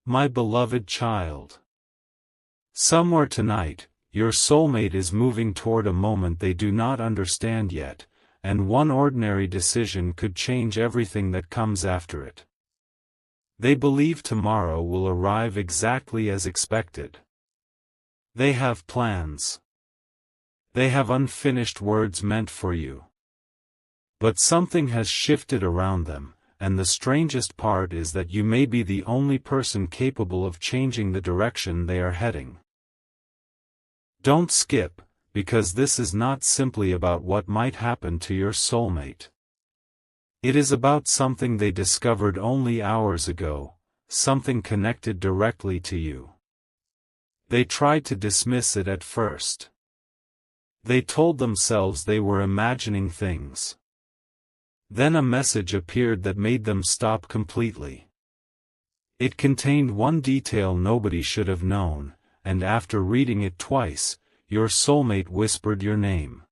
My beloved child. Somewhere tonight, your soulmate is moving toward a moment they do not understand yet, and one ordinary decision could change everything that comes after it. They believe tomorrow will arrive exactly as expected. They have plans. They have unfinished words meant for you. But something has shifted around them, and the strangest part is that you may be the only person capable of changing the direction they are heading. Don't skip, because this is not simply about what might happen to your soulmate. It is about something they discovered only hours ago, something connected directly to you. They tried to dismiss it at first. They told themselves they were imagining things. Then a message appeared that made them stop completely. It contained one detail nobody should have known, and after reading it twice, your soulmate whispered your name.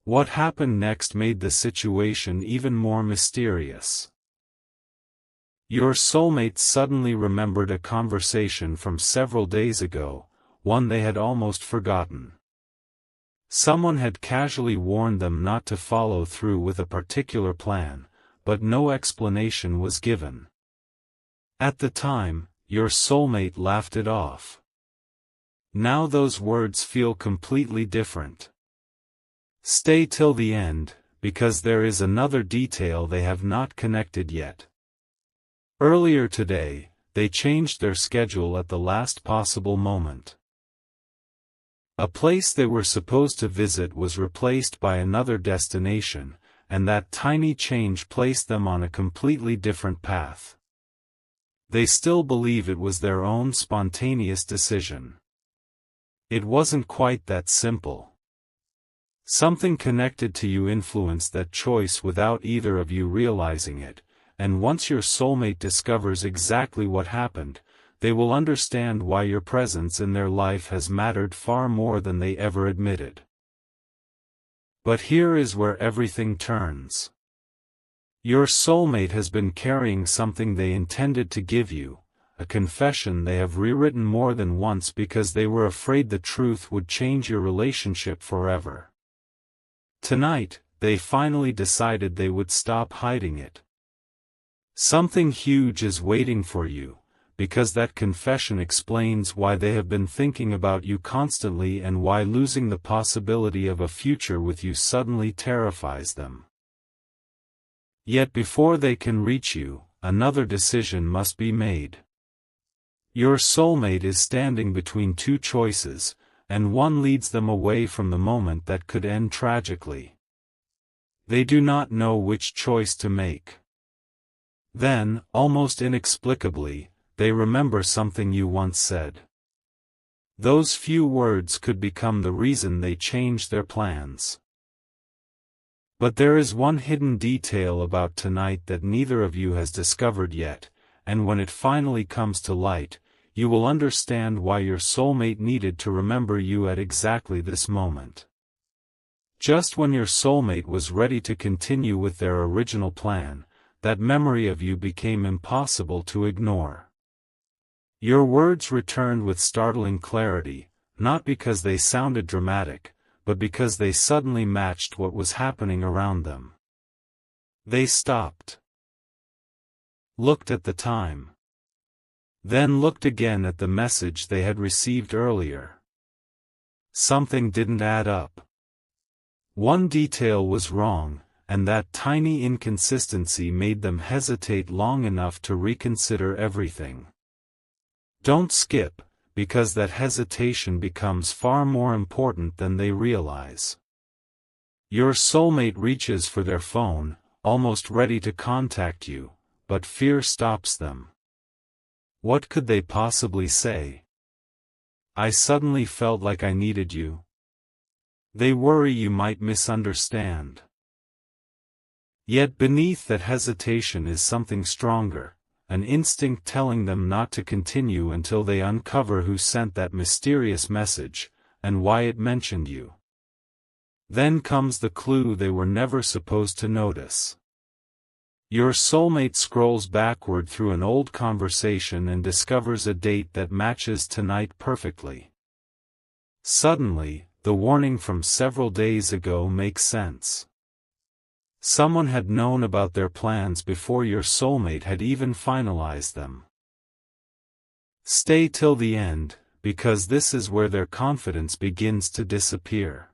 What happened next made the situation even more mysterious. Your soulmate suddenly remembered a conversation from several days ago, one they had almost forgotten. Someone had casually warned them not to follow through with a particular plan, but no explanation was given. At the time, your soulmate laughed it off. Now those words feel completely different. Stay till the end, because there is another detail they have not connected yet. Earlier today, they changed their schedule at the last possible moment. A place they were supposed to visit was replaced by another destination, and that tiny change placed them on a completely different path. They still believe it was their own spontaneous decision. It wasn't quite that simple. Something connected to you influenced that choice without either of you realizing it, and once your soulmate discovers exactly what happened, they will understand why your presence in their life has mattered far more than they ever admitted. But here is where everything turns. Your soulmate has been carrying something they intended to give you, a confession they have rewritten more than once because they were afraid the truth would change your relationship forever. Tonight, they finally decided they would stop hiding it. Something huge is waiting for you, because that confession explains why they have been thinking about you constantly and why losing the possibility of a future with you suddenly terrifies them. Yet before they can reach you, another decision must be made. Your soulmate is standing between two choices, and one leads them away from the moment that could end tragically. They do not know which choice to make. Then, almost inexplicably, they remember something you once said. Those few words could become the reason they changed their plans. But there is one hidden detail about tonight that neither of you has discovered yet, and when it finally comes to light, you will understand why your soulmate needed to remember you at exactly this moment. Just when your soulmate was ready to continue with their original plan, that memory of you became impossible to ignore. Your words returned with startling clarity, not because they sounded dramatic, but because they suddenly matched what was happening around them. They stopped. Looked at the time. Then looked again at the message they had received earlier. Something didn't add up. One detail was wrong, and that tiny inconsistency made them hesitate long enough to reconsider everything. Don't skip, because that hesitation becomes far more important than they realize. Your soulmate reaches for their phone, almost ready to contact you, but fear stops them. What could they possibly say? I suddenly felt like I needed you. They worry you might misunderstand. Yet beneath that hesitation is something stronger. An instinct telling them not to continue until they uncover who sent that mysterious message, and why it mentioned you. Then comes the clue they were never supposed to notice. Your soulmate scrolls backward through an old conversation and discovers a date that matches tonight perfectly. Suddenly, the warning from several days ago makes sense. Someone had known about their plans before your soulmate had even finalized them. Stay till the end, because this is where their confidence begins to disappear.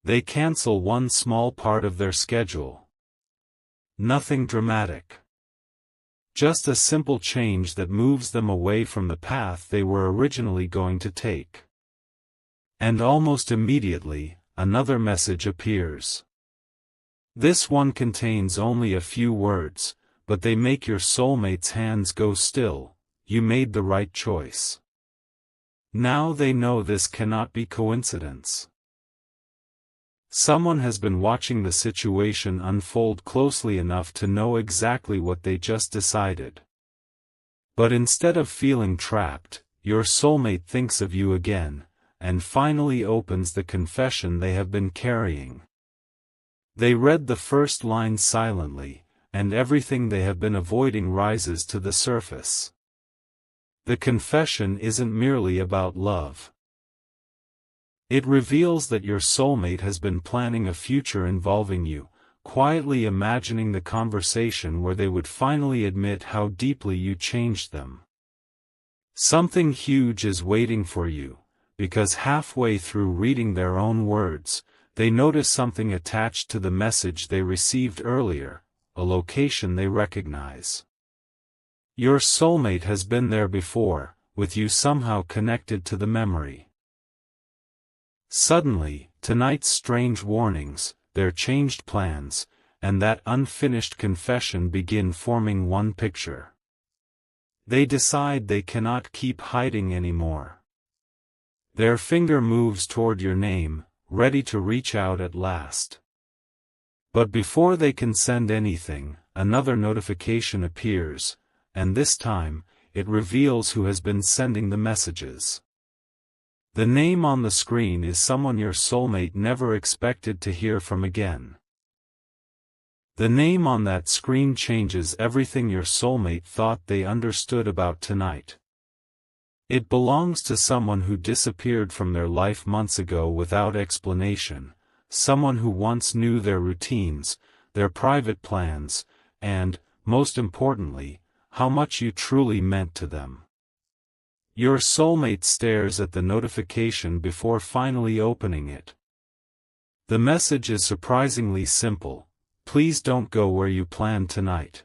They cancel one small part of their schedule. Nothing dramatic. Just a simple change that moves them away from the path they were originally going to take. And almost immediately, another message appears. This one contains only a few words, but they make your soulmate's hands go still. You made the right choice. Now they know this cannot be coincidence. Someone has been watching the situation unfold closely enough to know exactly what they just decided. But instead of feeling trapped, your soulmate thinks of you again, and finally opens the confession they have been carrying. They read the first line silently, and everything they have been avoiding rises to the surface. The confession isn't merely about love. It reveals that your soulmate has been planning a future involving you, quietly imagining the conversation where they would finally admit how deeply you changed them. Something huge is waiting for you, because halfway through reading their own words, they notice something attached to the message they received earlier, a location they recognize. Your soulmate has been there before, with you somehow connected to the memory. Suddenly, tonight's strange warnings, their changed plans, and that unfinished confession begin forming one picture. They decide they cannot keep hiding anymore. Their finger moves toward your name, ready to reach out at last. But before they can send anything, another notification appears, and this time, it reveals who has been sending the messages. The name on the screen is someone your soulmate never expected to hear from again. The name on that screen changes everything your soulmate thought they understood about tonight. It belongs to someone who disappeared from their life months ago without explanation, someone who once knew their routines, their private plans, and, most importantly, how much you truly meant to them. Your soulmate stares at the notification before finally opening it. The message is surprisingly simple: please don't go where you planned tonight.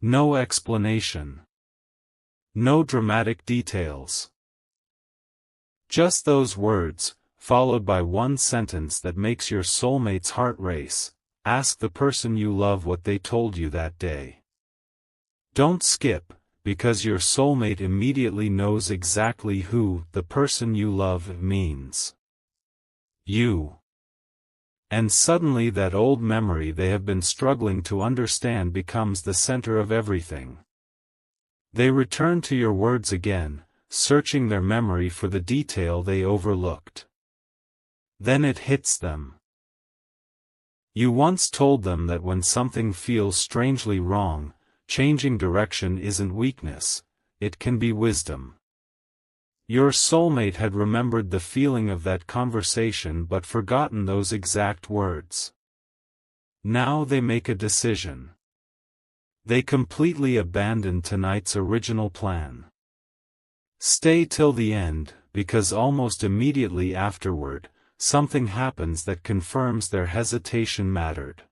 No explanation. No dramatic details. Just those words, followed by one sentence that makes your soulmate's heart race: ask the person you love what they told you that day. Don't skip, because your soulmate immediately knows exactly who the person you love means. You. And suddenly that old memory they have been struggling to understand becomes the center of everything. They return to your words again, searching their memory for the detail they overlooked. Then it hits them. You once told them that when something feels strangely wrong, changing direction isn't weakness, it can be wisdom. Your soulmate had remembered the feeling of that conversation but forgotten those exact words. Now they make a decision. They completely abandon tonight's original plan. Stay till the end, because almost immediately afterward, something happens that confirms their hesitation mattered.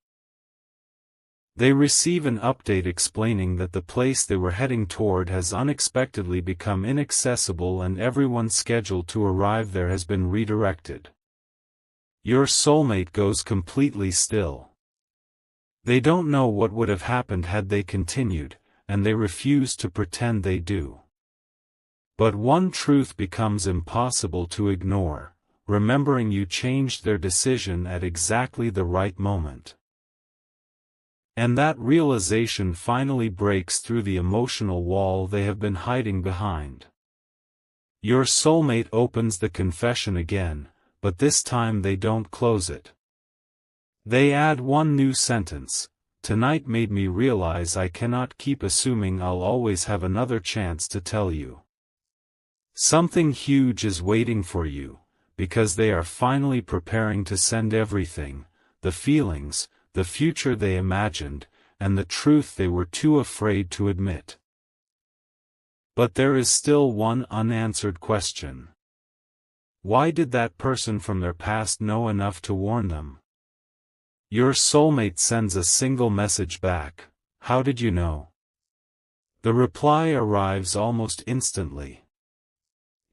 They receive an update explaining that the place they were heading toward has unexpectedly become inaccessible and everyone scheduled to arrive there has been redirected. Your soulmate goes completely still. They don't know what would have happened had they continued, and they refuse to pretend they do. But one truth becomes impossible to ignore: remembering you changed their decision at exactly the right moment. And that realization finally breaks through the emotional wall they have been hiding behind. Your soulmate opens the confession again, but this time they don't close it. They add one new sentence: tonight made me realize I cannot keep assuming I'll always have another chance to tell you. Something huge is waiting for you, because they are finally preparing to send everything, the feelings, the future they imagined, and the truth they were too afraid to admit. But there is still one unanswered question. Why did that person from their past know enough to warn them? Your soulmate sends a single message back. How did you know? The reply arrives almost instantly.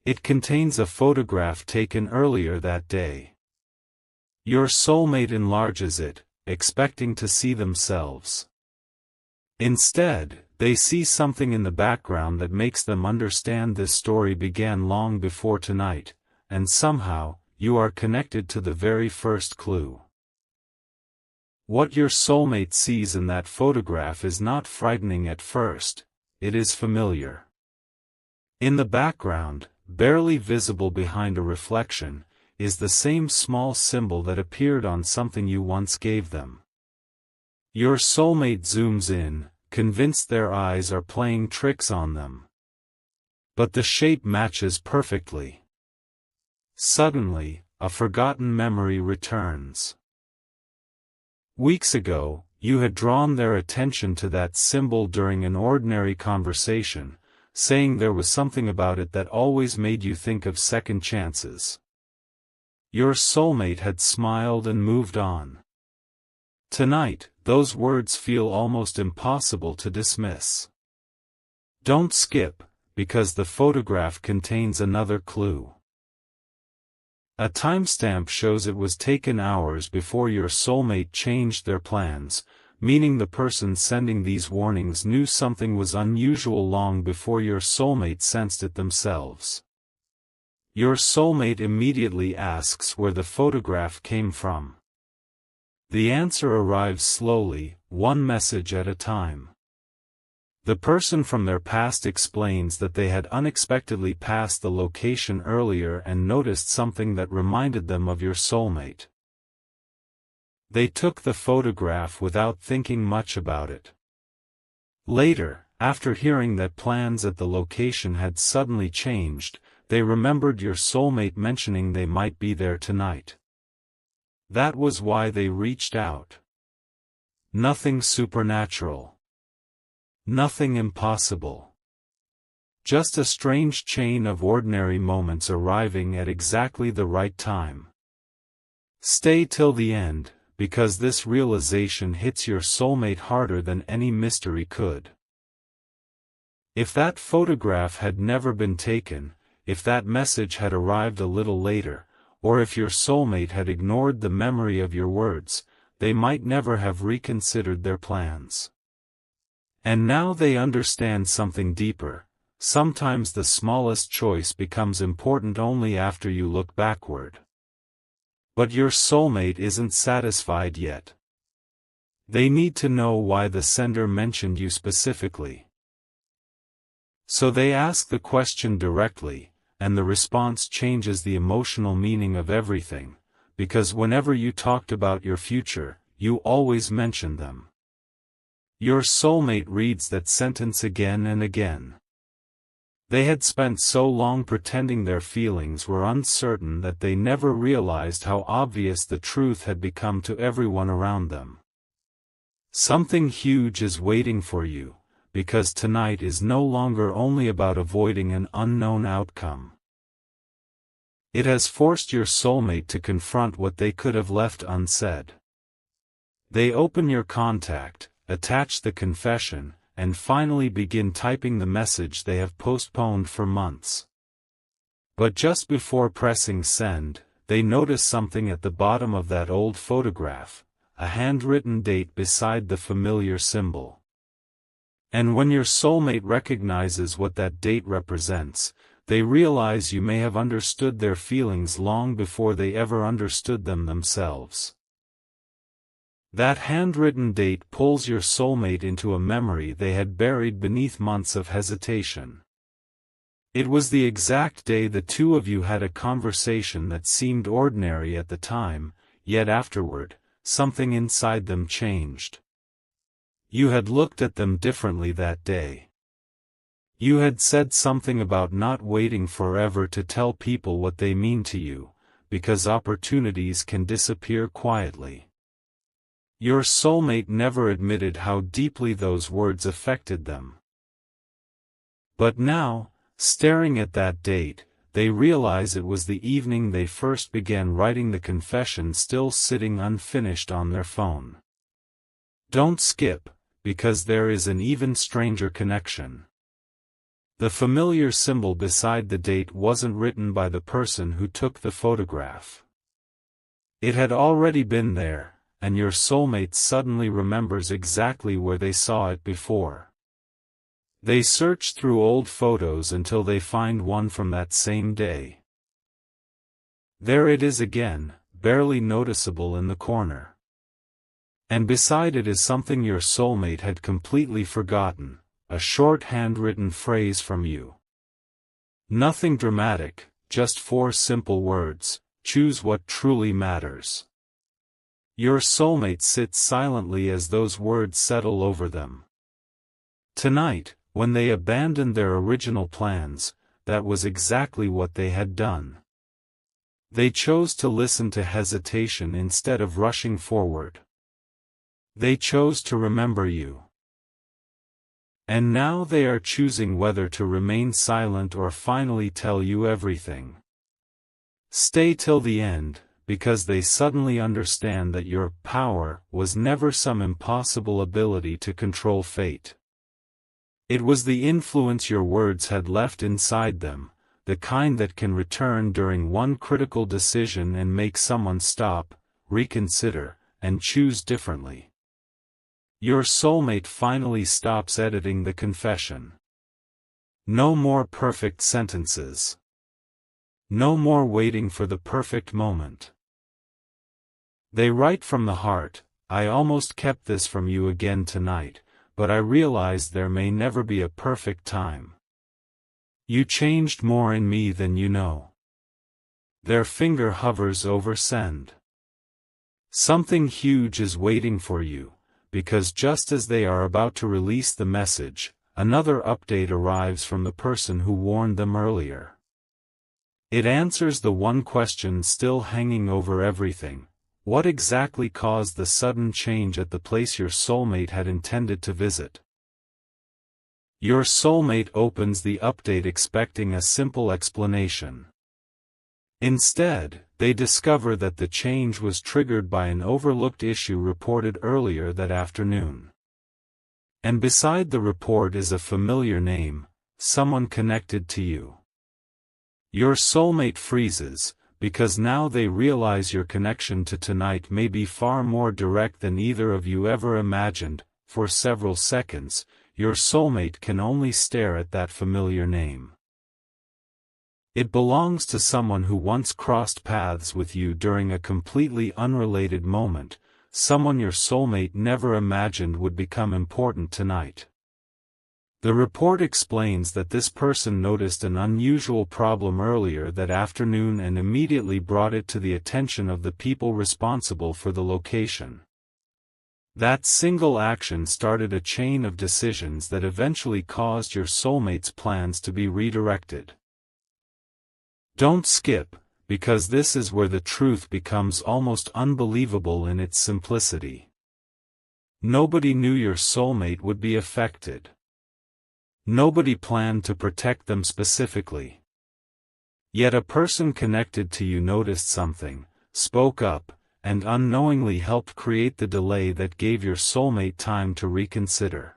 It contains a photograph taken earlier that day. Your soulmate enlarges it, expecting to see themselves. Instead, they see something in the background that makes them understand this story began long before tonight, and somehow, you are connected to the very first clue. What your soulmate sees in that photograph is not frightening at first, it is familiar. In the background, barely visible behind a reflection, is the same small symbol that appeared on something you once gave them. Your soulmate zooms in, convinced their eyes are playing tricks on them. But the shape matches perfectly. Suddenly, a forgotten memory returns. Weeks ago, you had drawn their attention to that symbol during an ordinary conversation, saying there was something about it that always made you think of second chances. Your soulmate had smiled and moved on. Tonight, those words feel almost impossible to dismiss. Don't skip, because the photograph contains another clue. A timestamp shows it was taken hours before your soulmate changed their plans, meaning the person sending these warnings knew something was unusual long before your soulmate sensed it themselves. Your soulmate immediately asks where the photograph came from. The answer arrives slowly, one message at a time. The person from their past explains that they had unexpectedly passed the location earlier and noticed something that reminded them of your soulmate. They took the photograph without thinking much about it. Later, after hearing that plans at the location had suddenly changed, they remembered your soulmate mentioning they might be there tonight. That was why they reached out. Nothing supernatural. Nothing impossible. Just a strange chain of ordinary moments arriving at exactly the right time. Stay till the end, because this realization hits your soulmate harder than any mystery could. If that photograph had never been taken, if that message had arrived a little later, or if your soulmate had ignored the memory of your words, they might never have reconsidered their plans. And now they understand something deeper. Sometimes the smallest choice becomes important only after you look backward. But your soulmate isn't satisfied yet. They need to know why the sender mentioned you specifically. So they ask the question directly, and the response changes the emotional meaning of everything, because whenever you talked about your future, you always mentioned them. Your soulmate reads that sentence again and again. They had spent so long pretending their feelings were uncertain that they never realized how obvious the truth had become to everyone around them. Something huge is waiting for you, because tonight is no longer only about avoiding an unknown outcome. It has forced your soulmate to confront what they could have left unsaid. They open your contact, attach the confession, and finally begin typing the message they have postponed for months. But just before pressing send, they notice something at the bottom of that old photograph, a handwritten date beside the familiar symbol. And when your soulmate recognizes what that date represents, they realize you may have understood their feelings long before they ever understood them themselves. That handwritten date pulls your soulmate into a memory they had buried beneath months of hesitation. It was the exact day the two of you had a conversation that seemed ordinary at the time, yet afterward, something inside them changed. You had looked at them differently that day. You had said something about not waiting forever to tell people what they mean to you, because opportunities can disappear quietly. Your soulmate never admitted how deeply those words affected them. But now, staring at that date, they realize it was the evening they first began writing the confession, still sitting unfinished on their phone. Don't skip, because there is an even stranger connection. The familiar symbol beside the date wasn't written by the person who took the photograph. It had already been there, and your soulmate suddenly remembers exactly where they saw it before. They search through old photos until they find one from that same day. There it is again, barely noticeable in the corner. And beside it is something your soulmate had completely forgotten, a short handwritten phrase from you. Nothing dramatic, just 4 simple words: choose what truly matters. Your soulmate sits silently as those words settle over them. Tonight, when they abandoned their original plans, that was exactly what they had done. They chose to listen to hesitation instead of rushing forward. They chose to remember you. And now they are choosing whether to remain silent or finally tell you everything. Stay till the end, because they suddenly understand that your power was never some impossible ability to control fate. It was the influence your words had left inside them, the kind that can return during one critical decision and make someone stop, reconsider, and choose differently. Your soulmate finally stops editing the confession. No more perfect sentences. No more waiting for the perfect moment. They write from the heart: I almost kept this from you again tonight, but I realized there may never be a perfect time. You changed more in me than you know. Their finger hovers over send. Something huge is waiting for you, because just as they are about to release the message, another update arrives from the person who warned them earlier. It answers the one question still hanging over everything: what exactly caused the sudden change at the place your soulmate had intended to visit? Your soulmate opens the update expecting a simple explanation. Instead, they discover that the change was triggered by an overlooked issue reported earlier that afternoon. And beside the report is a familiar name, someone connected to you. Your soulmate freezes, because now they realize your connection to tonight may be far more direct than either of you ever imagined. For several seconds, your soulmate can only stare at that familiar name. It belongs to someone who once crossed paths with you during a completely unrelated moment, someone your soulmate never imagined would become important tonight. The report explains that this person noticed an unusual problem earlier that afternoon and immediately brought it to the attention of the people responsible for the location. That single action started a chain of decisions that eventually caused your soulmate's plans to be redirected. Don't skip, because this is where the truth becomes almost unbelievable in its simplicity. Nobody knew your soulmate would be affected. Nobody planned to protect them specifically. Yet a person connected to you noticed something, spoke up, and unknowingly helped create the delay that gave your soulmate time to reconsider.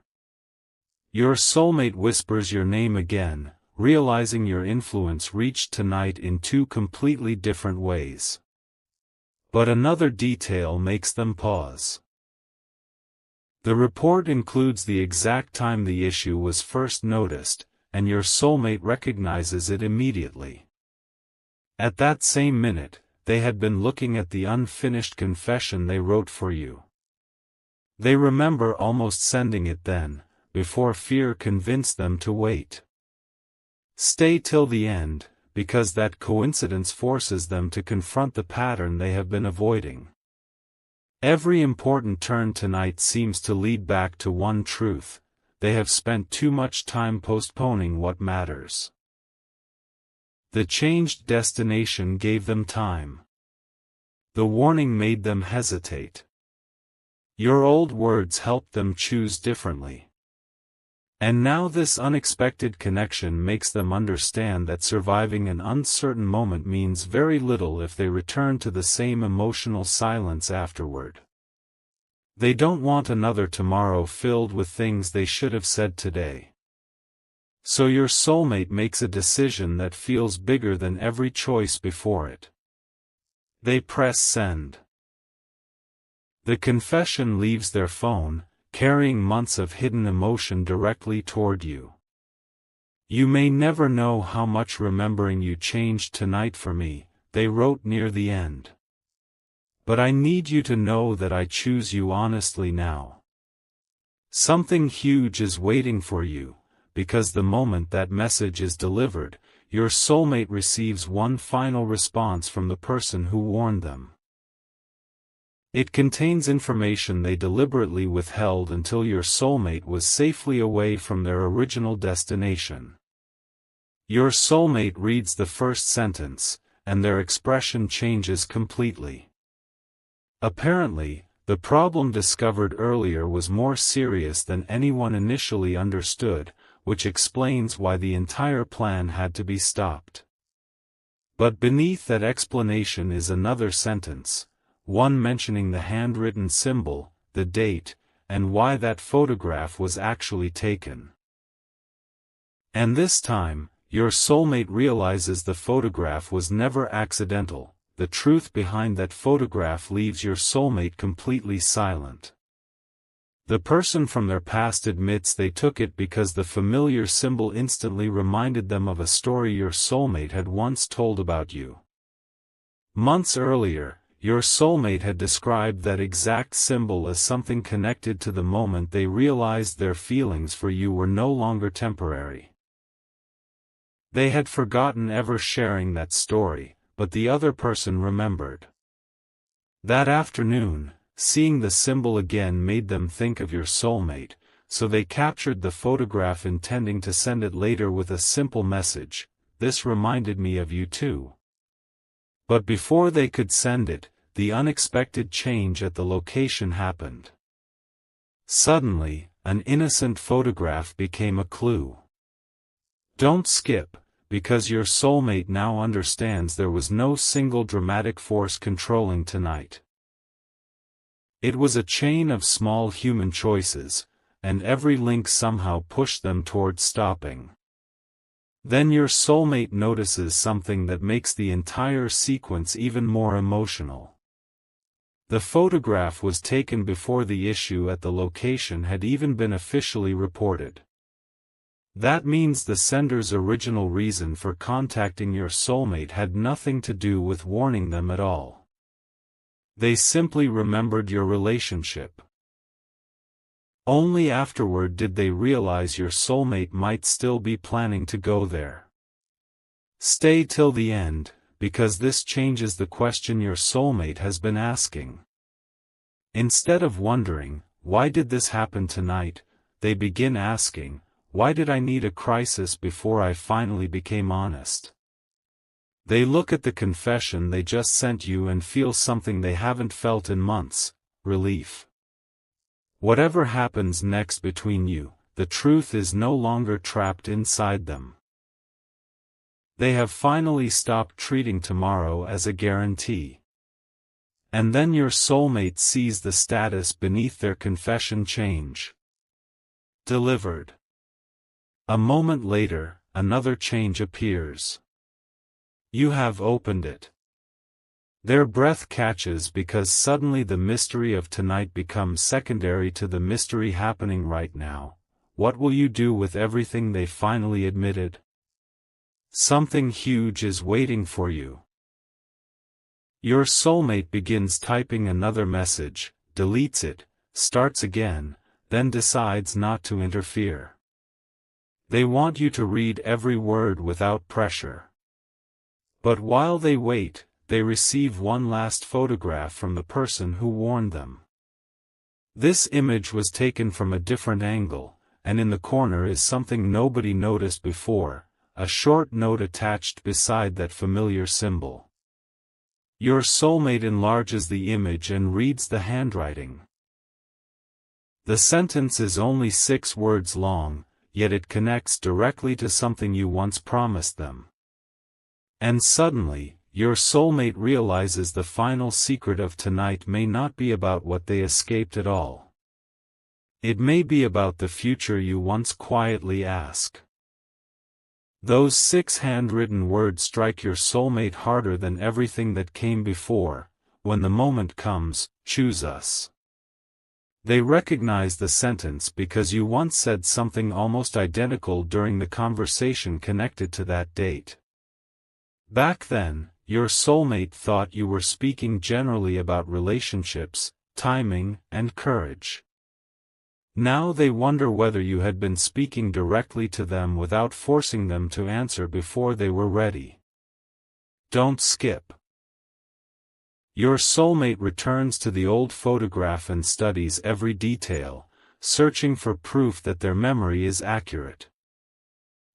Your soulmate whispers your name again, realizing your influence reached tonight in 2 completely different ways. But another detail makes them pause. The report includes the exact time the issue was first noticed, and your soulmate recognizes it immediately. At that same minute, they had been looking at the unfinished confession they wrote for you. They remember almost sending it then, before fear convinced them to wait. Stay till the end, because that coincidence forces them to confront the pattern they have been avoiding. Every important turn tonight seems to lead back to one truth: they have spent too much time postponing what matters. The changed destination gave them time. The warning made them hesitate. Your old words helped them choose differently. And now this unexpected connection makes them understand that surviving an uncertain moment means very little if they return to the same emotional silence afterward. They don't want another tomorrow filled with things they should have said today. So your soulmate makes a decision that feels bigger than every choice before it. They press send. The confession leaves their phone, carrying months of hidden emotion directly toward you. You may never know how much remembering you changed tonight for me, they wrote near the end. But I need you to know that I choose you honestly now. Something huge is waiting for you, because the moment that message is delivered, your soulmate receives one final response from the person who warned them. It contains information they deliberately withheld until your soulmate was safely away from their original destination. Your soulmate reads the first sentence, and their expression changes completely. Apparently, the problem discovered earlier was more serious than anyone initially understood, which explains why the entire plan had to be stopped. But beneath that explanation is another sentence, one mentioning the handwritten symbol, the date, and why that photograph was actually taken. And this time, your soulmate realizes the photograph was never accidental. The truth behind that photograph leaves your soulmate completely silent. The person from their past admits they took it because the familiar symbol instantly reminded them of a story your soulmate had once told about you. Months earlier, your soulmate had described that exact symbol as something connected to the moment they realized their feelings for you were no longer temporary. They had forgotten ever sharing that story, but the other person remembered. That afternoon, seeing the symbol again made them think of your soulmate, so they captured the photograph intending to send it later with a simple message: "This reminded me of you too." But before they could send it, the unexpected change at the location happened. Suddenly, an innocent photograph became a clue. Don't skip, because your soulmate now understands there was no single dramatic force controlling tonight. It was a chain of small human choices, and every link somehow pushed them toward stopping. Then your soulmate notices something that makes the entire sequence even more emotional. The photograph was taken before the issue at the location had even been officially reported. That means the sender's original reason for contacting your soulmate had nothing to do with warning them at all. They simply remembered your relationship. Only afterward did they realize your soulmate might still be planning to go there. Stay till the end, because this changes the question your soulmate has been asking. Instead of wondering, "Why did this happen tonight?" they begin asking, "Why did I need a crisis before I finally became honest?" They look at the confession they just sent you and feel something they haven't felt in months: relief. Whatever happens next between you, the truth is no longer trapped inside them. They have finally stopped treating tomorrow as a guarantee. And then your soulmate sees the status beneath their confession change. Delivered. A moment later, another change appears. You have opened it. Their breath catches because suddenly the mystery of tonight becomes secondary to the mystery happening right now. What will you do with everything they finally admitted? Something huge is waiting for you. Your soulmate begins typing another message, deletes it, starts again, then decides not to interfere. They want you to read every word without pressure. But while they wait, they receive one last photograph from the person who warned them. This image was taken from a different angle, and in the corner is something nobody noticed before, a short note attached beside that familiar symbol. Your soulmate enlarges the image and reads the handwriting. The sentence is only 6 words long, yet it connects directly to something you once promised them. And suddenly, your soulmate realizes the final secret of tonight may not be about what they escaped at all. It may be about the future you once quietly asked. Those 6 handwritten words strike your soulmate harder than everything that came before. When the moment comes, choose us. They recognize the sentence because you once said something almost identical during the conversation connected to that date. Back then, your soulmate thought you were speaking generally about relationships, timing, and courage. Now they wonder whether you had been speaking directly to them without forcing them to answer before they were ready. Don't skip. Your soulmate returns to the old photograph and studies every detail, searching for proof that their memory is accurate.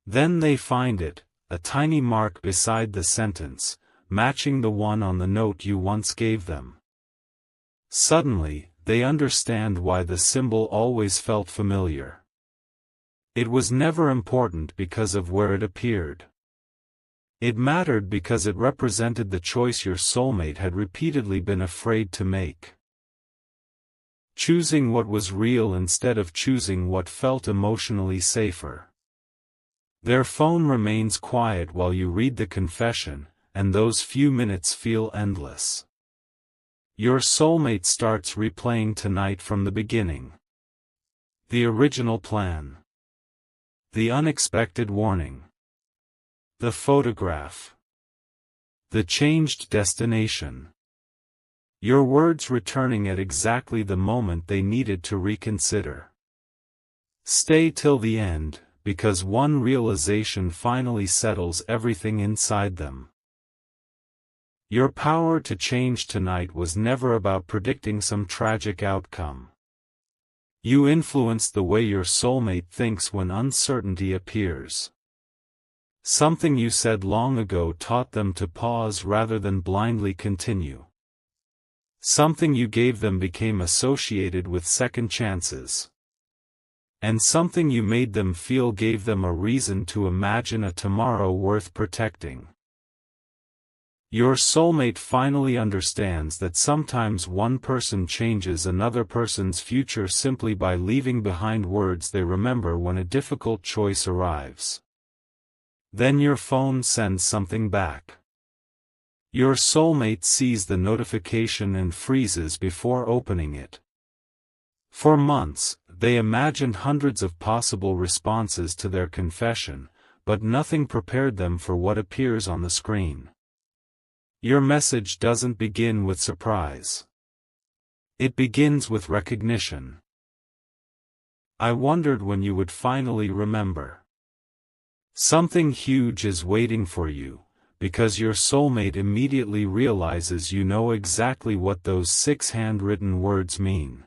Then they find it, a tiny mark beside the sentence, matching the one on the note you once gave them. Suddenly, they understand why the symbol always felt familiar. It was never important because of where it appeared. It mattered because it represented the choice your soulmate had repeatedly been afraid to make. Choosing what was real instead of choosing what felt emotionally safer. Their phone remains quiet while you read the confession, and those few minutes feel endless. Your soulmate starts replaying tonight from the beginning. The original plan. The unexpected warning. The photograph. The changed destination. Your words returning at exactly the moment they needed to reconsider. Stay till the end, because one realization finally settles everything inside them. Your power to change tonight was never about predicting some tragic outcome. You influenced the way your soulmate thinks when uncertainty appears. Something you said long ago taught them to pause rather than blindly continue. Something you gave them became associated with second chances. And something you made them feel gave them a reason to imagine a tomorrow worth protecting. Your soulmate finally understands that sometimes one person changes another person's future simply by leaving behind words they remember when a difficult choice arrives. Then your phone sends something back. Your soulmate sees the notification and freezes before opening it. For months, they imagined hundreds of possible responses to their confession, but nothing prepared them for what appears on the screen. Your message doesn't begin with surprise. It begins with recognition. I wondered when you would finally remember. Something huge is waiting for you, because your soulmate immediately realizes you know exactly what those 6 handwritten words mean.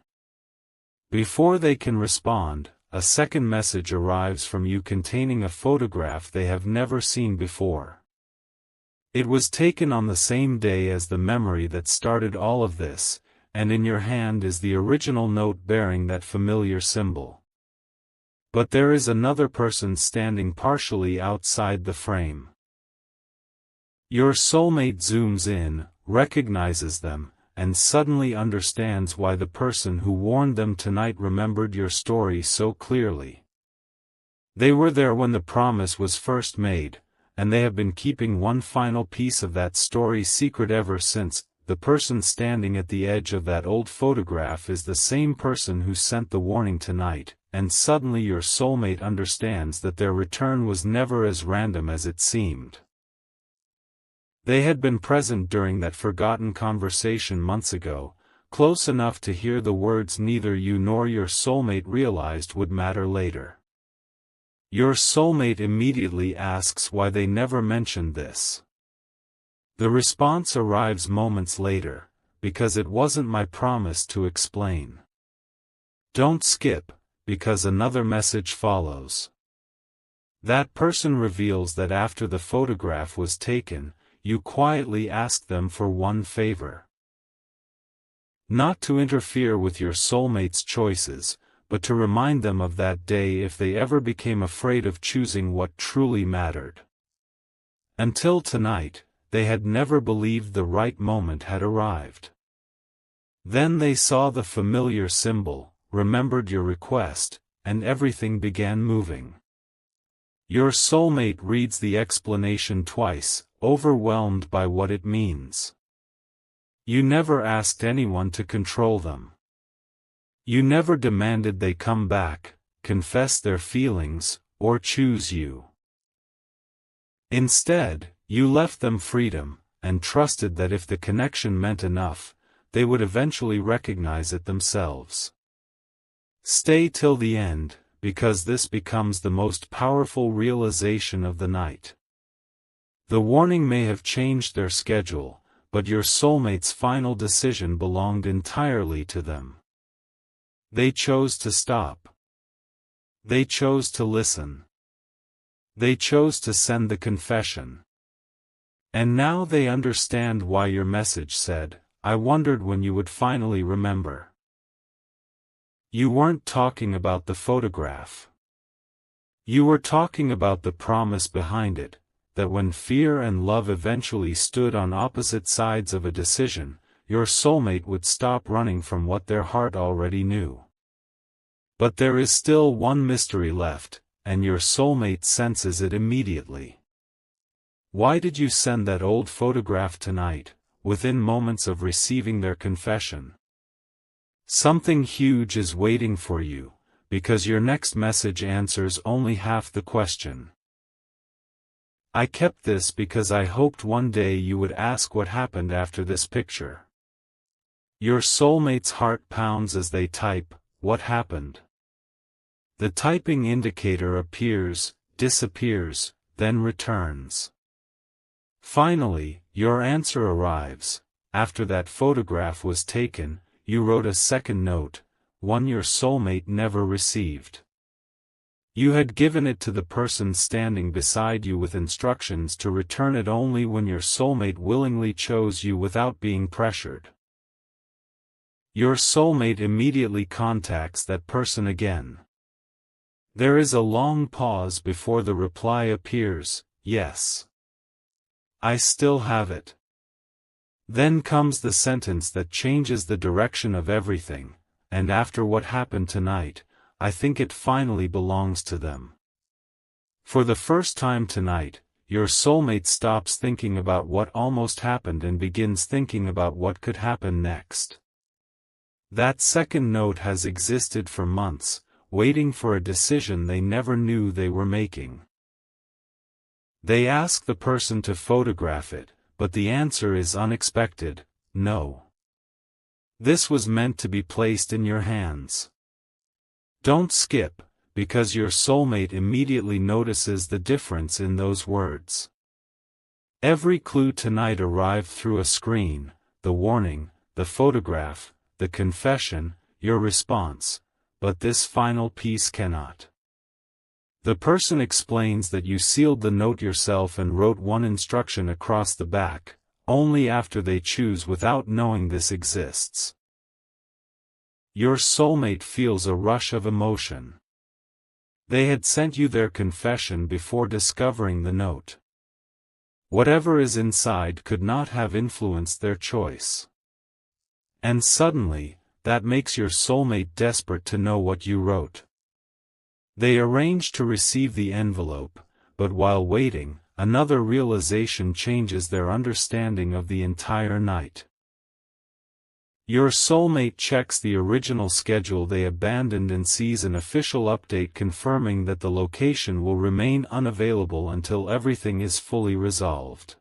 Before they can respond, a second message arrives from you containing a photograph they have never seen before. It was taken on the same day as the memory that started all of this, and in your hand is the original note bearing that familiar symbol. But there is another person standing partially outside the frame. Your soulmate zooms in, recognizes them, and suddenly understands why the person who warned them tonight remembered your story so clearly. They were there when the promise was first made, and they have been keeping one final piece of that story secret ever since. The person standing at the edge of that old photograph is the same person who sent the warning tonight, and suddenly your soulmate understands that their return was never as random as it seemed. They had been present during that forgotten conversation months ago, close enough to hear the words neither you nor your soulmate realized would matter later. Your soulmate immediately asks why they never mentioned this. The response arrives moments later, because it wasn't my promise to explain. Don't skip, because another message follows. That person reveals that after the photograph was taken, you quietly asked them for one favor. Not to interfere with your soulmate's choices, but to remind them of that day if they ever became afraid of choosing what truly mattered. Until tonight, they had never believed the right moment had arrived. Then they saw the familiar symbol, remembered your request, and everything began moving. Your soulmate reads the explanation twice, overwhelmed by what it means. You never asked anyone to control them. You never demanded they come back, confess their feelings, or choose you. Instead, you left them freedom, and trusted that if the connection meant enough, they would eventually recognize it themselves. Stay till the end, because this becomes the most powerful realization of the night. The warning may have changed their schedule, but your soulmate's final decision belonged entirely to them. They chose to stop. They chose to listen. They chose to send the confession. And now they understand why your message said, "I wondered when you would finally remember." You weren't talking about the photograph. You were talking about the promise behind it, that when fear and love eventually stood on opposite sides of a decision, your soulmate would stop running from what their heart already knew. But there is still one mystery left, and your soulmate senses it immediately. Why did you send that old photograph tonight, within moments of receiving their confession? Something huge is waiting for you, because your next message answers only half the question. I kept this because I hoped one day you would ask what happened after this picture. Your soulmate's heart pounds as they type, "What happened?" The typing indicator appears, disappears, then returns. Finally, your answer arrives. After that photograph was taken, you wrote a second note, one your soulmate never received. You had given it to the person standing beside you with instructions to return it only when your soulmate willingly chose you without being pressured. Your soulmate immediately contacts that person again. There is a long pause before the reply appears, "Yes. I still have it." Then comes the sentence that changes the direction of everything, "And after what happened tonight, I think it finally belongs to them." For the first time tonight, your soulmate stops thinking about what almost happened and begins thinking about what could happen next. That second note has existed for months, waiting for a decision they never knew they were making. They ask the person to photograph it, but the answer is unexpected, "No." This was meant to be placed in your hands. Don't skip, because your soulmate immediately notices the difference in those words. Every clue tonight arrived through a screen: the warning, the photograph, the confession, your response, but this final piece cannot. The person explains that you sealed the note yourself and wrote one instruction across the back, only after they choose without knowing this exists. Your soulmate feels a rush of emotion. They had sent you their confession before discovering the note. Whatever is inside could not have influenced their choice. And suddenly, that makes your soulmate desperate to know what you wrote. They arrange to receive the envelope, but while waiting, another realization changes their understanding of the entire night. Your soulmate checks the original schedule they abandoned and sees an official update confirming that the location will remain unavailable until everything is fully resolved.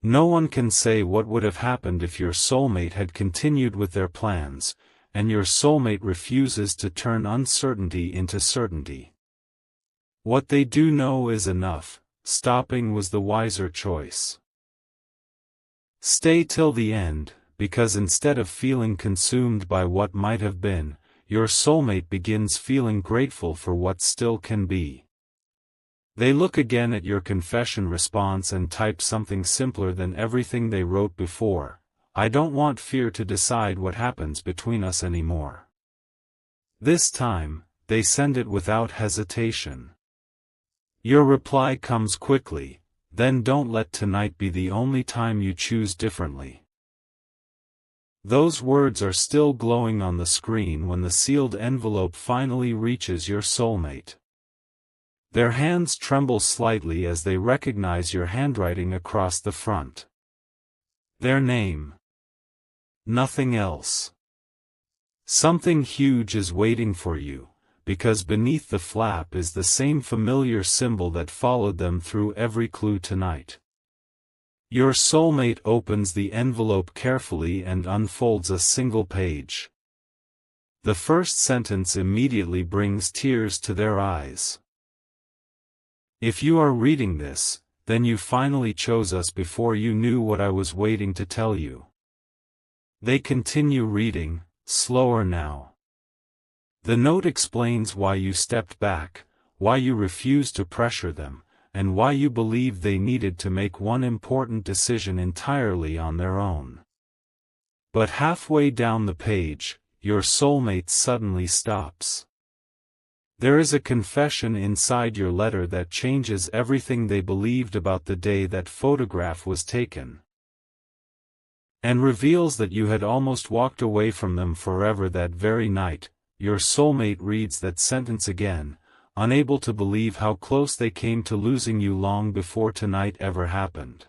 No one can say what would have happened if your soulmate had continued with their plans, and your soulmate refuses to turn uncertainty into certainty. What they do know is enough: stopping was the wiser choice. Stay till the end, because instead of feeling consumed by what might have been, your soulmate begins feeling grateful for what still can be. They look again at your confession response and type something simpler than everything they wrote before. I don't want fear to decide what happens between us anymore. This time, they send it without hesitation. Your reply comes quickly, then don't let tonight be the only time you choose differently. Those words are still glowing on the screen when the sealed envelope finally reaches your soulmate. Their hands tremble slightly as they recognize your handwriting across the front. Their name. Nothing else. Something huge is waiting for you, because beneath the flap is the same familiar symbol that followed them through every clue tonight. Your soulmate opens the envelope carefully and unfolds a single page. The first sentence immediately brings tears to their eyes. If you are reading this, then you finally chose us before you knew what I was waiting to tell you. They continue reading, slower now. The note explains why you stepped back, why you refused to pressure them, and why you believed they needed to make one important decision entirely on their own. But halfway down the page, your soulmate suddenly stops. There is a confession inside your letter that changes everything they believed about the day that photograph was taken, and reveals that you had almost walked away from them forever that very night. Your soulmate reads that sentence again, unable to believe how close they came to losing you long before tonight ever happened.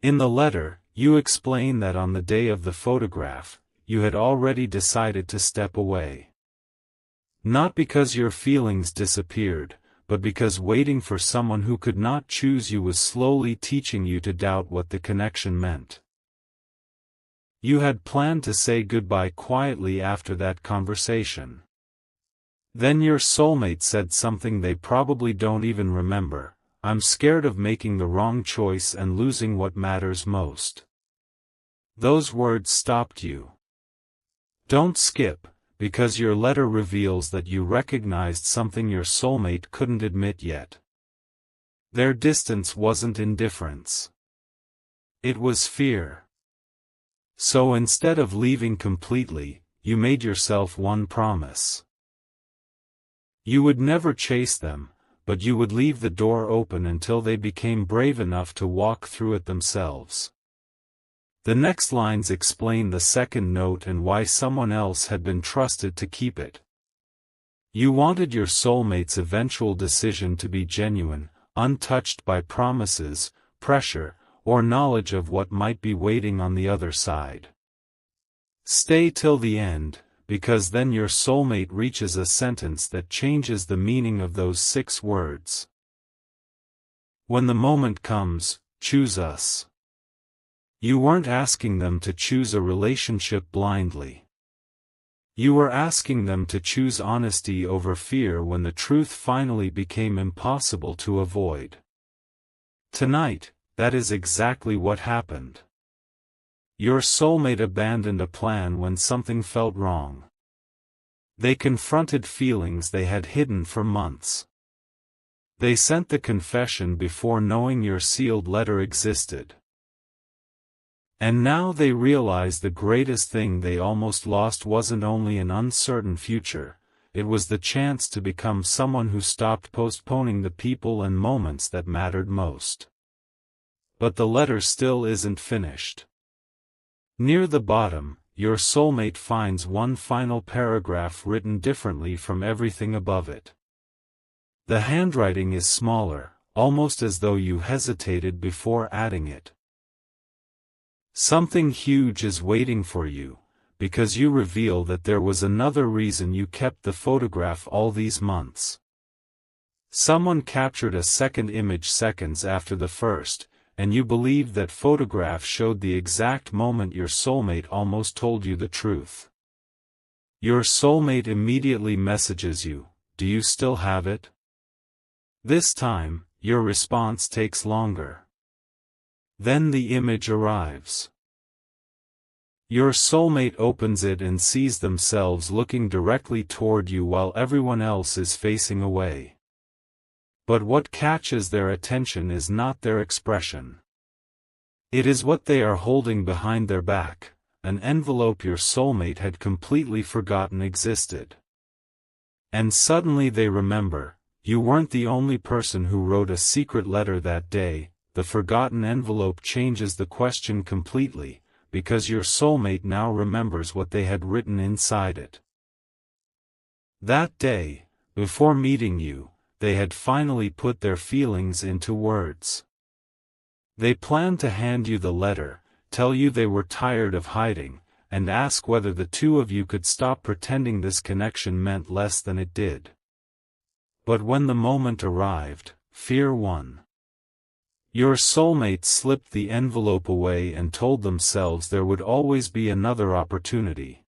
In the letter, you explain that on the day of the photograph, you had already decided to step away. Not because your feelings disappeared, but because waiting for someone who could not choose you was slowly teaching you to doubt what the connection meant. You had planned to say goodbye quietly after that conversation. Then your soulmate said something they probably don't even remember: "I'm scared of making the wrong choice and losing what matters most." Those words stopped you. Don't skip, because your letter reveals that you recognized something your soulmate couldn't admit yet. Their distance wasn't indifference. It was fear. So instead of leaving completely, you made yourself one promise. You would never chase them, but you would leave the door open until they became brave enough to walk through it themselves. The next lines explain the second note and why someone else had been trusted to keep it. You wanted your soulmate's eventual decision to be genuine, untouched by promises, pressure, or knowledge of what might be waiting on the other side. Stay till the end, because then your soulmate reaches a sentence that changes the meaning of those 6 words. When the moment comes, choose us. You weren't asking them to choose a relationship blindly. You were asking them to choose honesty over fear when the truth finally became impossible to avoid. Tonight, that is exactly what happened. Your soulmate abandoned a plan when something felt wrong. They confronted feelings they had hidden for months. They sent the confession before knowing your sealed letter existed. And now they realize the greatest thing they almost lost wasn't only an uncertain future, it was the chance to become someone who stopped postponing the people and moments that mattered most. But the letter still isn't finished. Near the bottom, your soulmate finds one final paragraph written differently from everything above it. The handwriting is smaller, almost as though you hesitated before adding it. Something huge is waiting for you, because you reveal that there was another reason you kept the photograph all these months. Someone captured a second image seconds after the first, and you believed that photograph showed the exact moment your soulmate almost told you the truth. Your soulmate immediately messages you, "Do you still have it?" This time, your response takes longer. Then the image arrives. Your soulmate opens it and sees themselves looking directly toward you while everyone else is facing away. But what catches their attention is not their expression. It is what they are holding behind their back, an envelope your soulmate had completely forgotten existed. And suddenly they remember, you weren't the only person who wrote a secret letter that day. The forgotten envelope changes the question completely, because your soulmate now remembers what they had written inside it. That day, before meeting you, they had finally put their feelings into words. They planned to hand you the letter, tell you they were tired of hiding, and ask whether the two of you could stop pretending this connection meant less than it did. But when the moment arrived, fear won. Your soulmate slipped the envelope away and told themselves there would always be another opportunity.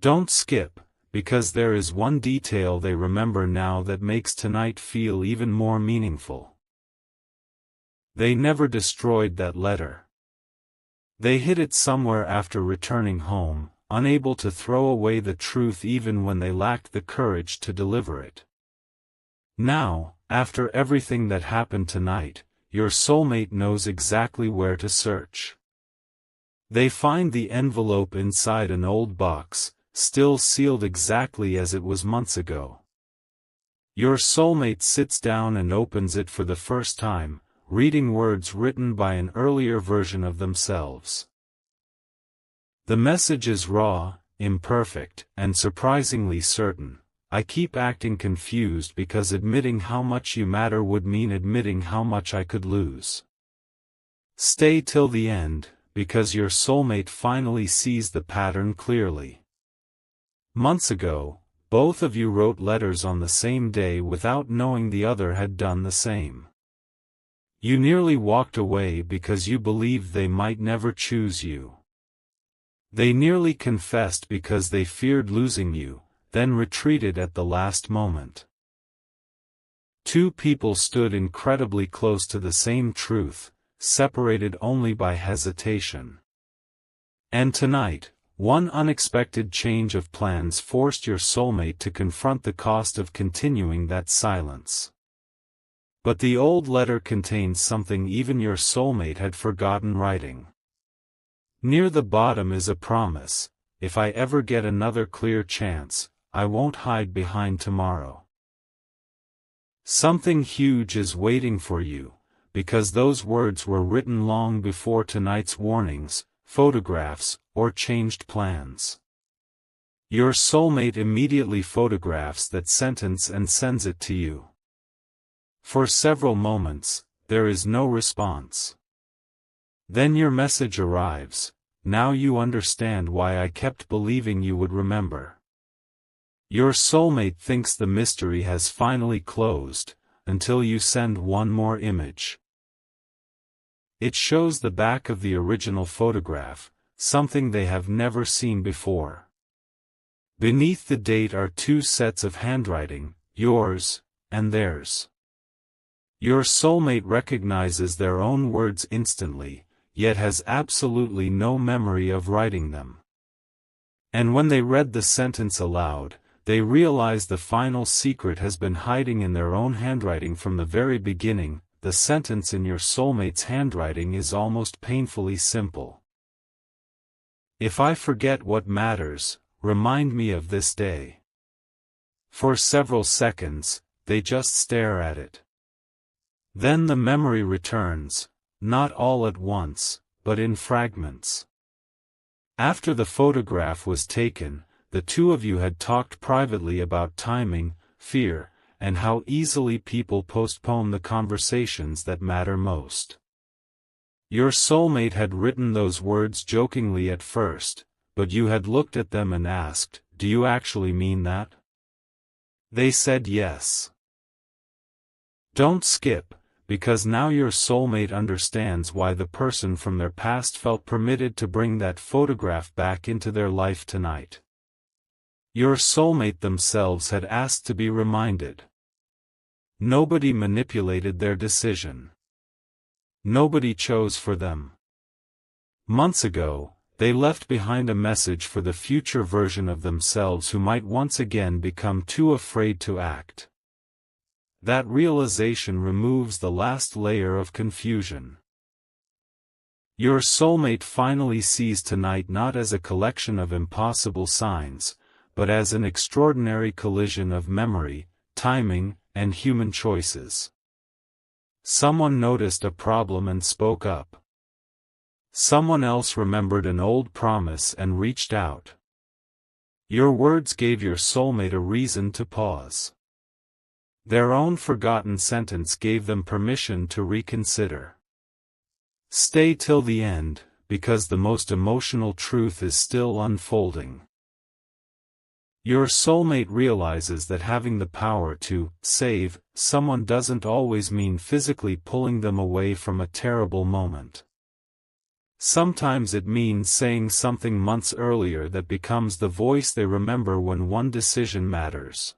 Don't skip, because there is one detail they remember now that makes tonight feel even more meaningful. They never destroyed that letter. They hid it somewhere after returning home, unable to throw away the truth even when they lacked the courage to deliver it. Now, after everything that happened tonight, your soulmate knows exactly where to search. They find the envelope inside an old box, still sealed exactly as it was months ago. Your soulmate sits down and opens it for the first time, reading words written by an earlier version of themselves. The message is raw, imperfect, and surprisingly certain. I keep acting confused because admitting how much you matter would mean admitting how much I could lose. Stay till the end, because your soulmate finally sees the pattern clearly. Months ago, both of you wrote letters on the same day without knowing the other had done the same. You nearly walked away because you believed they might never choose you. They nearly confessed because they feared losing you, then retreated at the last moment. Two people stood incredibly close to the same truth, separated only by hesitation. And tonight, one unexpected change of plans forced your soulmate to confront the cost of continuing that silence. But the old letter contains something even your soulmate had forgotten writing. Near the bottom is a promise: if I ever get another clear chance, I won't hide behind tomorrow. Something huge is waiting for you, because those words were written long before tonight's warnings, photographs, or changed plans. Your soulmate immediately photographs that sentence and sends it to you. For several moments, there is no response. Then your message arrives: now you understand why I kept believing you would remember. Your soulmate thinks the mystery has finally closed, until you send one more image. It shows the back of the original photograph, something they have never seen before. Beneath the date are two sets of handwriting, yours and theirs. Your soulmate recognizes their own words instantly, yet has absolutely no memory of writing them. And when they read the sentence aloud, they realize the final secret has been hiding in their own handwriting from the very beginning. The sentence in your soulmate's handwriting is almost painfully simple. If I forget what matters, remind me of this day. For several seconds, they just stare at it. Then the memory returns, not all at once, but in fragments. After the photograph was taken, the two of you had talked privately about timing, fear, and how easily people postpone the conversations that matter most. Your soulmate had written those words jokingly at first, but you had looked at them and asked, "Do you actually mean that?" They said yes. Don't skip, because now your soulmate understands why the person from their past felt permitted to bring that photograph back into their life tonight. Your soulmate themselves had asked to be reminded. Nobody manipulated their decision. Nobody chose for them. Months ago, they left behind a message for the future version of themselves who might once again become too afraid to act. That realization removes the last layer of confusion. Your soulmate finally sees tonight not as a collection of impossible signs, but as an extraordinary collision of memory, timing, and human choices. Someone noticed a problem and spoke up. Someone else remembered an old promise and reached out. Your words gave your soulmate a reason to pause. Their own forgotten sentence gave them permission to reconsider. Stay till the end, because the most emotional truth is still unfolding. Your soulmate realizes that having the power to save someone doesn't always mean physically pulling them away from a terrible moment. Sometimes it means saying something months earlier that becomes the voice they remember when one decision matters.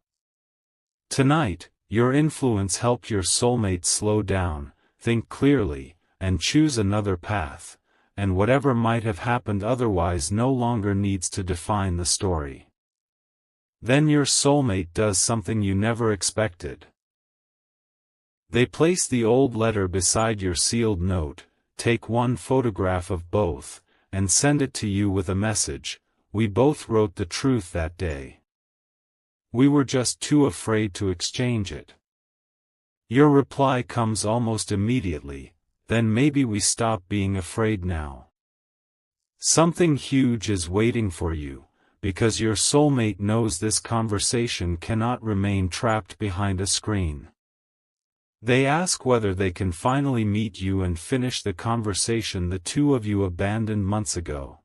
Tonight, your influence helped your soulmate slow down, think clearly, and choose another path, and whatever might have happened otherwise no longer needs to define the story. Then your soulmate does something you never expected. They place the old letter beside your sealed note, take one photograph of both, and send it to you with a message: "We both wrote the truth that day. We were just too afraid to exchange it." Your reply comes almost immediately: "Then maybe we stop being afraid now." Something huge is waiting for you, because your soulmate knows this conversation cannot remain trapped behind a screen. They ask whether they can finally meet you and finish the conversation the two of you abandoned months ago.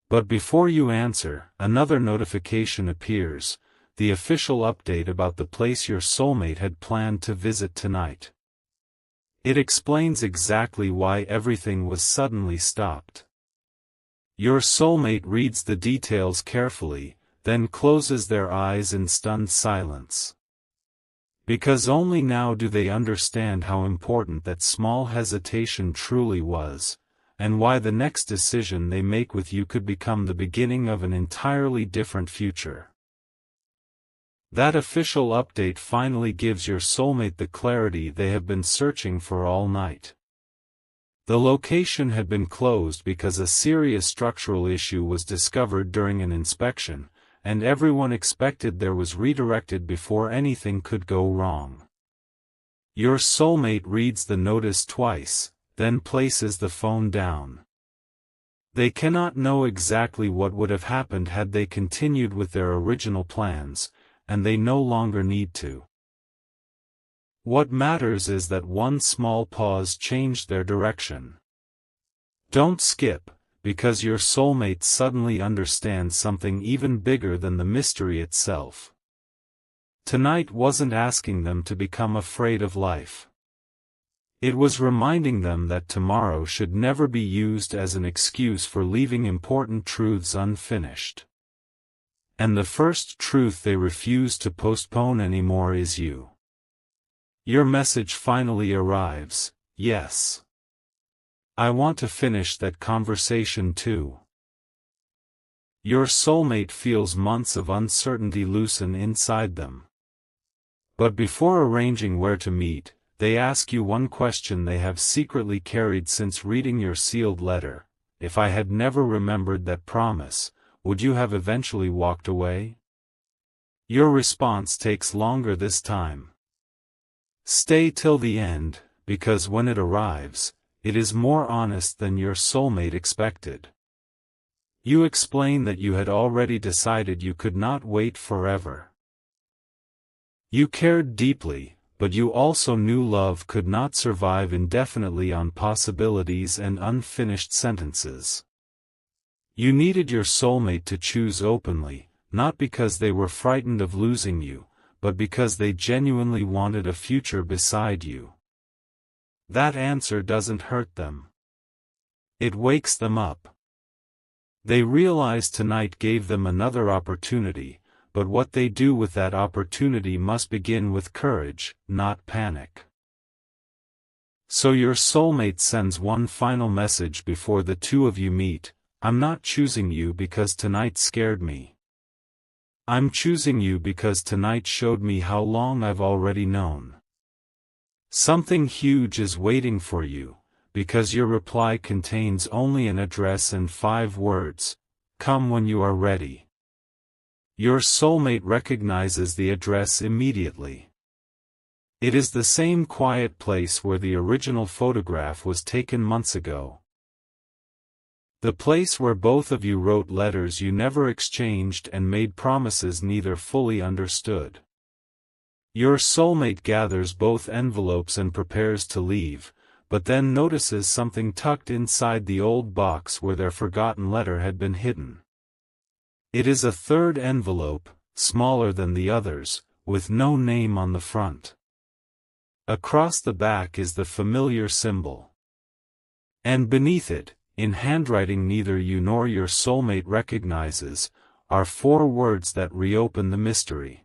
But before you answer, another notification appears, the official update about the place your soulmate had planned to visit tonight. It explains exactly why everything was suddenly stopped. Your soulmate reads the details carefully, then closes their eyes in stunned silence. Because only now do they understand how important that small hesitation truly was, and why the next decision they make with you could become the beginning of an entirely different future. That official update finally gives your soulmate the clarity they have been searching for all night. The location had been closed because a serious structural issue was discovered during an inspection, and everyone expected there was redirected before anything could go wrong. Your soulmate reads the notice twice, then places the phone down. They cannot know exactly what would have happened had they continued with their original plans, and they no longer need to. What matters is that one small pause changed their direction. Don't skip, because your soulmate suddenly understands something even bigger than the mystery itself. Tonight wasn't asking them to become afraid of life. It was reminding them that tomorrow should never be used as an excuse for leaving important truths unfinished. And the first truth they refuse to postpone anymore is you. Your message finally arrives: "Yes. I want to finish that conversation too." Your soulmate feels months of uncertainty loosen inside them. But before arranging where to meet, they ask you one question they have secretly carried since reading your sealed letter: "If I had never remembered that promise, would you have eventually walked away?" Your response takes longer this time. Stay till the end, because when it arrives, it is more honest than your soulmate expected. You explain that you had already decided you could not wait forever. You cared deeply, but you also knew love could not survive indefinitely on possibilities and unfinished sentences. You needed your soulmate to choose openly, not because they were frightened of losing you, but because they genuinely wanted a future beside you. That answer doesn't hurt them. It wakes them up. They realize tonight gave them another opportunity, but what they do with that opportunity must begin with courage, not panic. So your soulmate sends one final message before the two of you meet: I'm not choosing you because tonight scared me. I'm choosing you because tonight showed me how long I've already known. Something huge is waiting for you, because your reply contains only an address and 5 words: come when you are ready. Your soulmate recognizes the address immediately. It is the same quiet place where the original photograph was taken months ago. The place where both of you wrote letters you never exchanged and made promises neither fully understood. Your soulmate gathers both envelopes and prepares to leave, but then notices something tucked inside the old box where their forgotten letter had been hidden. It is a third envelope, smaller than the others, with no name on the front. Across the back is the familiar symbol. And beneath it, in handwriting neither you nor your soulmate recognizes, are 4 words that reopen the mystery.